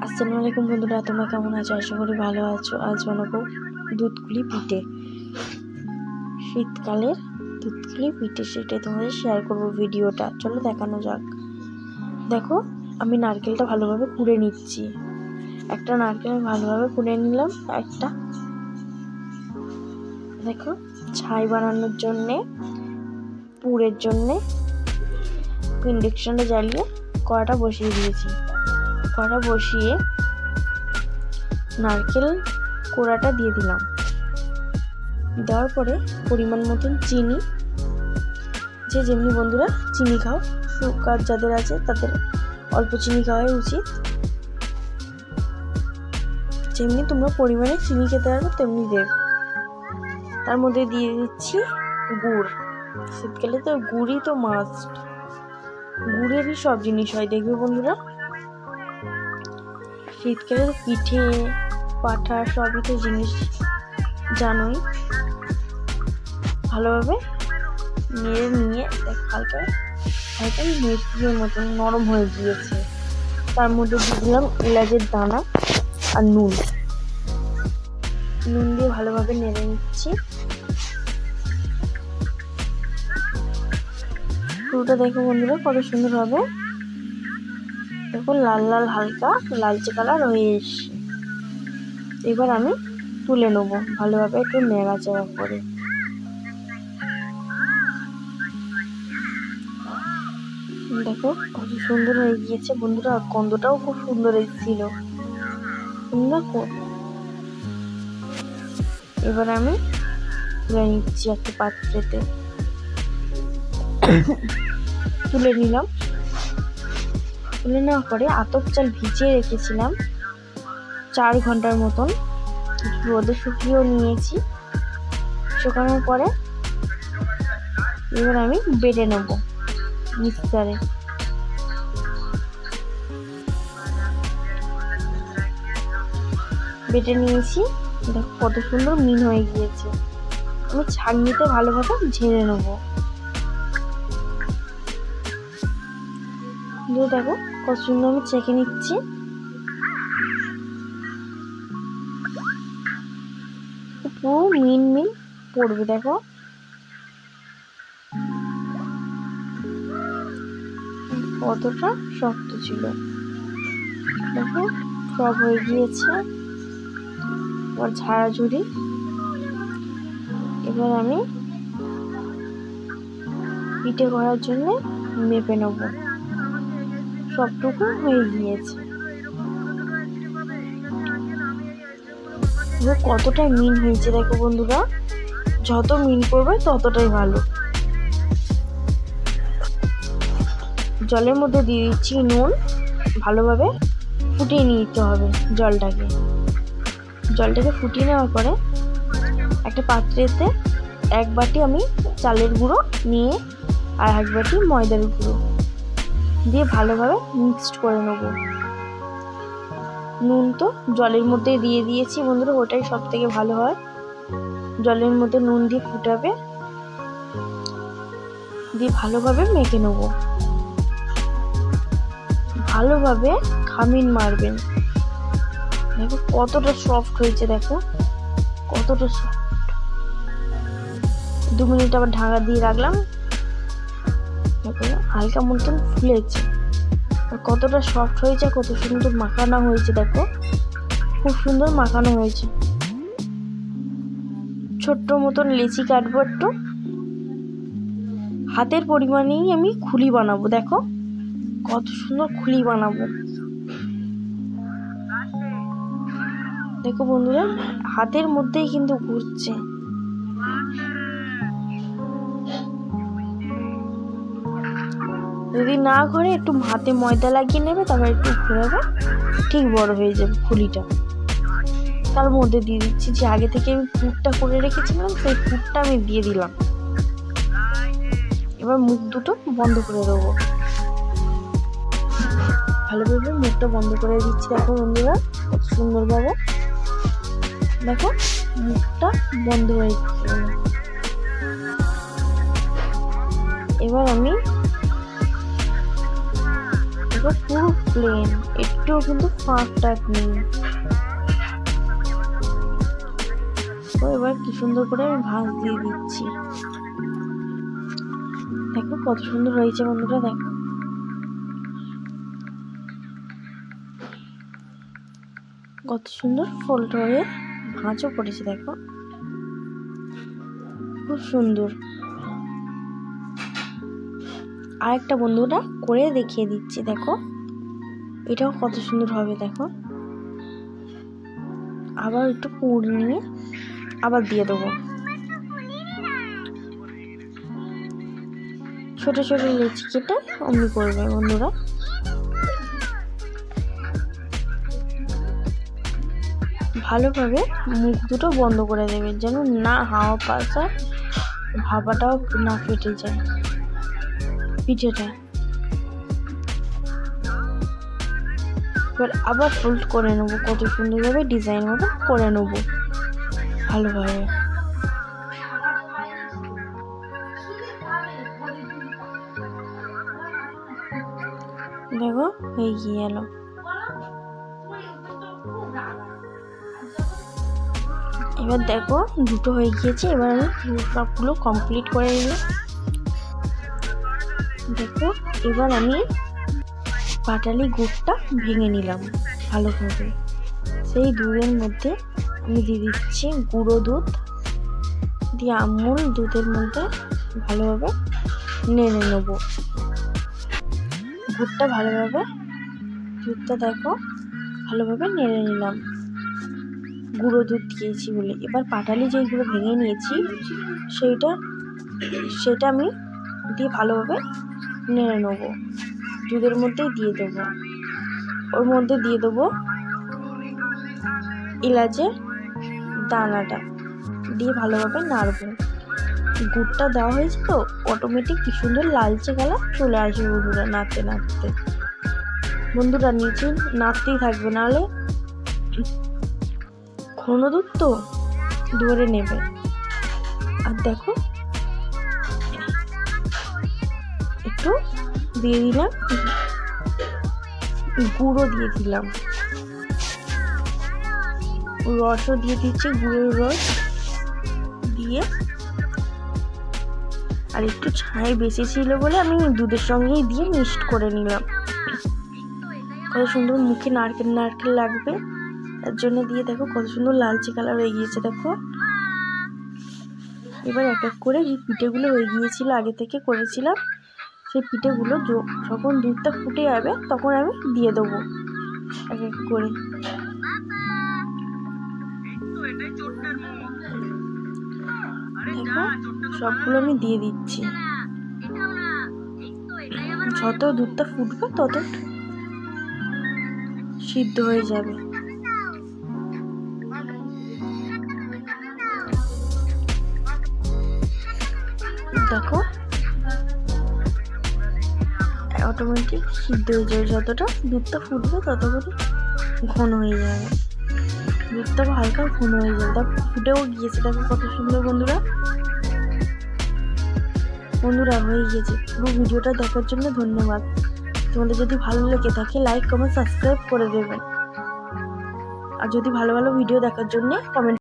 আসসালামু আলাইকুম বন্ধুরা, তোমরা কেমন আছো? আশা করি ভালো আছো। আজ বানাবো দুধপুলি পিঠে। শীতকালের দুধপুলি পিঠে, সেটাই তোমাদের শেয়ার করবো ভিডিওটা। চলো দেখানো যাক। দেখো, আমি নারকেলটা ভালোভাবে কুড়ে নিচ্ছি। একটা নারকেল ভালোভাবে কুড়ে নিলাম। একটা দেখো, ছাই বানানোর জন্যে, পুরের জন্যে ইন্ডাকশনটা জ্বালিয়ে কড়াটা বসিয়ে দিয়েছি। কড়া বসিয়ে নারকেল কোড়াটা দিয়ে দিলাম। দেওয়ার পরে পরিমাণ মতন চিনি, যে যেমনি বন্ধুরা চিনি খাও, সুগার যাদের আছে তাদের অল্প চিনি খাওয়াই উচিত। যেমনি তোমরা পরিমাণে চিনি খেতে পারো তেমনি দেবে। তার মধ্যে দিয়ে দিচ্ছি গুড়। শীতকালে তো গুড়ই তো মাস্ট, গুড়েরই সব জিনিস হয় দেখবে বন্ধুরা। শীতকালে পিঠে পাঠা সবই তো জিনিস জানোই। ভালোভাবে নেড়ে নিয়ে হালকা হালকা মিষ্টির মতন নরম হয়ে গিয়েছে। তার মধ্যে দিয়ে দিলাম এলাচের দানা আর নুন দিয়ে ভালোভাবে নেড়ে নিচ্ছি। পুরোটা দেখো বন্ধুরা কত সুন্দর হবে। দেখো লাল লাল হালকা লালচে কালার হয়ে এসছে। এবার আমি তুলে নেবো ভালোভাবে একটু নেড়াচাড়া করে। দেখো কত সুন্দর হয়ে গিয়েছে বন্ধুরা, গন্ধটাও খুব সুন্দর এসেছিল। এবার আমি তুলে নিচ্ছি একটা পাত্রেতে। তুলে নিলাম। তুলে নেওয়ার পরে আতপ চাল ভিজিয়ে রেখেছিলাম 4 ঘন্টার মতন, রোদে শুকিয়েও নিয়েছি। শুকানোর পরে এবার আমি বেটে নেবো মিক্সারে। বেটে নিয়েছি। দেখো কত সুন্দর মিন হয়ে গিয়েছে। আমি ছাঁকনিতে ভালোভাবে ঝেড়ে নেবো। দেখো কত সুন্দর আমি ছেঁকে নিচ্ছি। পুরো মিন মিন পড়বে। দেখো কতটা শক্ত ছিল। দেখো সব হয়ে গিয়েছে। এবার ঝাড়াঝুড়ি। এবার আমি পিঠে করার জন্য মেপে নেব। সবটুকু হয়ে গিয়েছে। কতটা মিন হয়েছে দেখো বন্ধুরা, যত মিন করবে ততটাই ভালো। জলের মধ্যে দিয়ে দিচ্ছি নুন। ভালোভাবে ফুটিয়ে নিতে হবে জলটাকে ফুটিয়ে নেওয়ার পরে একটা পাত্রেতে 1 বাটি আমি চালের গুঁড়ো নিয়ে আর 1 বাটি ময়দার গুঁড়ো দিয়ে ভালোভাবে মিক্সড করে নেব। নুন তো জলের মধ্যে দিয়ে দিয়েছি বন্ধুরা, ওটাই সব থেকে ভালো হয়। জলের মধ্যে নুন দিয়ে ফুটাবে, দিয়ে ভালোভাবে মেখে নেব। ভালোভাবে খামিন মারবেন। দেখো কতটা সফট হয়েছে। দেখো কতটা সফট। 2 মিনিট আবার ঢাকা দিয়ে রাখলাম। দেখো হালকা মতন ফুলেছে। কতটা সফট হয়েছে, কত সুন্দর মাখানো হয়েছে। দেখো খুব সুন্দর মাখানো হয়েছে। ছোট্ট মতন লেচি কাটবো একটু। হাতের পরিমাণেই আমি খুলি বানাবো। দেখো কত সুন্দর খুলি বানাবো। দেখো বন্ধুরা হাতের মধ্যেই কিন্তু ঘুরছে। যদি না ঘরে একটু হাতে ময়দা লাগিয়ে নেবে, তারপর একটু ঘোরাবে, ঠিক বড় হয়ে যাবে খুলিটা। তার মধ্যে দিয়ে দিচ্ছি যে আগে থেকে আমি পুরটা করে রেখেছিলাম, সেই পুরটা আমি দিয়ে দিলাম। এবার মুখ দুটো বন্ধ করে দেবো। ভালোভাবে মুখটা বন্ধ করে দিচ্ছি। দেখো বন্ধুরা কত সুন্দরভাবে। দেখো মুখটা বন্ধ হয়ে গেল। এবার আমি দেখো পুরো প্লেন, একটুও কিন্তু ফাঁক টাক নেই। তো এবার কি সুন্দর করে আমি ভাঁজ দিয়ে দিচ্ছি। দেখো কত সুন্দর হয়েছে বন্ধুরা, দেখো কত সুন্দর ফোল্ড হয়ে ভাঁজও পড়েছে, দেখো খুব সুন্দর। আর একটা বন্ধুরা করে দেখিয়ে দিচ্ছি, দেখো এটাও কত সুন্দর হবে। দেখো আবার একটু পুর নিয়ে আবার দিয়ে দেবো। ছোট ছোট লেচি কেটে অমনি করবে বন্ধুরা। ভালোভাবে মুখ দুটো বন্ধ করে দেবে, যেন না হাওয়া পাশা ভাপাটাও না ফেটে যায় পিঠেটা। এবার আবার ফোল্ড করে নেবো, কত সুন্দরভাবে ডিজাইন মতো করে নেবো ভালোভাবে। দেখো হয়ে গেল। এবার দেখো দুটো হয়ে গিয়েছে। এবার আমি সবগুলো কমপ্লিট করে নিলাম। দেখো এবার আমি পাটালি গুড়টা ভেঙে নিলাম ভালোভাবে। সেই দুধের মধ্যে আমি দিয়ে দিচ্ছি গুঁড়ো দুধ, দিয়ে আমুল দুধের মধ্যে ভালোভাবে নেড়ে নেব গুড়টা ভালোভাবে। দুধটা দেখো ভালোভাবে নেড়ে নিলাম গুঁড়ো দুধ দিয়েছি বলে। এবার পাটালি যেগুলো ভেঙে নিয়েছি সেটা আমি দিয়ে ভালোভাবে নেড়ে নেবো। দুধের মধ্যেই দিয়ে দেবো, ওর মধ্যে দিয়ে দেবো এলাচের দানাটা, দিয়ে ভালোভাবে নাড়বো। গুড়টা দেওয়া হয়েছে তো অটোমেটিক কি সুন্দর লালচে কালার চলে আসবে বন্ধুরা। নাড়তে নাড়তে বন্ধুরা নিচে নাড়তেই থাকবে, নাহলে ঘন দুধ তো ধরে নেবে। আর দেখো একটু দিয়ে দিলাম গুঁড়ো, দিয়ে দিলাম রসও দিয়ে দিচ্ছি, গুঁড়োর রস দিয়ে। আর একটু ছাই বেশি ছিল বলে আমি দুধের সঙ্গেই দিয়ে মিক্সড করে নিলাম। কত সুন্দর মুখে নারকেল নারকেল লাগবে তার জন্য দিয়ে। দেখো কত সুন্দর লালচে কালার হয়ে গিয়েছে দেখো। এবার এক এক করে যে পিঠেগুলো হয়ে গিয়েছিল আগে থেকে করেছিলাম, সেই পিঠেগুলো যখন দুধটা ফুটে যাবে তখন আমি দিয়ে দেবো এক এক করে। দেখো সবগুলো আমি দিয়ে দিচ্ছি। যত দুধটা ফুটবে তত সিদ্ধ হয়ে যাবে। দেখো অটোমেটিক সিদ্ধ হয়ে যাবে, যতটা দুধটা ফুটবে তত করে ঘন হয়ে যাবে। দুধটা হালকা ঘন হয়ে যাবে। দেখো ফুটেও গিয়েছে, দেখো কত সুন্দর বন্ধুরা। বন্ধুরা হয়ে গিয়েছে। পুরো ভিডিওটা দেখার জন্য ধন্যবাদ। তোমাদের যদি ভালো লেগে থাকে লাইক কমেন্ট সাবস্ক্রাইব করে দেবেন। আর যদি ভালো ভালো ভিডিও দেখার জন্য কমেন্ট